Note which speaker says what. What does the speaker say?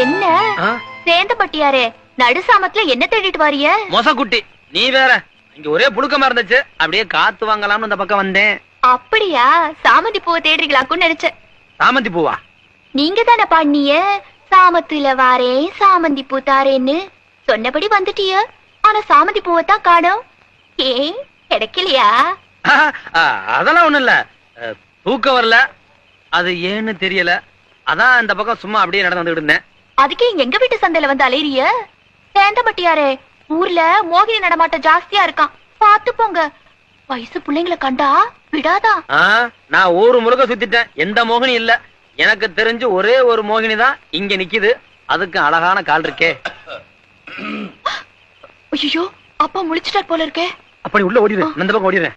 Speaker 1: என்ன சேந்தப்பட்டியாரே, நடுசாமத்துல என்ன தேடிட்டு வாரிய?
Speaker 2: மொசக்குட்டி, நீ வேற. இங்க ஒரே புழுக்கமா இருந்துச்சு, அப்படியே காத்து வாங்கலாம்னு இந்த பக்கம் வந்தேன்.
Speaker 1: அப்படியா? சாமந்தி பூவை தேடுறீங்களாக்குன்னு நினைச்சேன்.
Speaker 2: சாமந்தி பூவா?
Speaker 1: நீங்க தானே பாடினிய, சாமத்துல வாரேன் சாமந்தி பூ தாரேன்னு. சொன்னபடி வந்துட்டிய, ஆனா சாமந்தி பூவை தான் காணோம். ஏன் கிடைக்கலையா?
Speaker 2: அதெல்லாம் ஒண்ணும் இல்ல, தூக்கம் வரல, அது ஏன்னு தெரியல. அதான் இந்த பக்கம் சும்மா அப்படியே நடந்து வந்துட்டு இருந்தேன்.
Speaker 1: அதுக்கே இங்க எங்க வீட்டு சந்தையில வந்து அலையிறிய? சேந்தப்பட்டியாரே, ஊர்ல மோகினி நடமாட்டம் ஜாஸ்தியா இருக்கான், பாத்து போங்க. வயசு பிள்ளைங்களை கண்டா விடாதா.
Speaker 2: நான் ஊரு முழுக்க சுத்திட்டேன், எந்த மோகினி இல்ல. எனக்கு தெரிஞ்சு ஒரே ஒரு மோகினி தான் இங்க நிக்குது, அதுக்கு அழகான கால் இருக்கே.
Speaker 1: ஐயோ, அப்பா முழிச்சிட்டார் போல இருக்கே.
Speaker 2: அப்படி உள்ள ஓடிடு, இந்த பக்கம் ஓடிடுறேன்.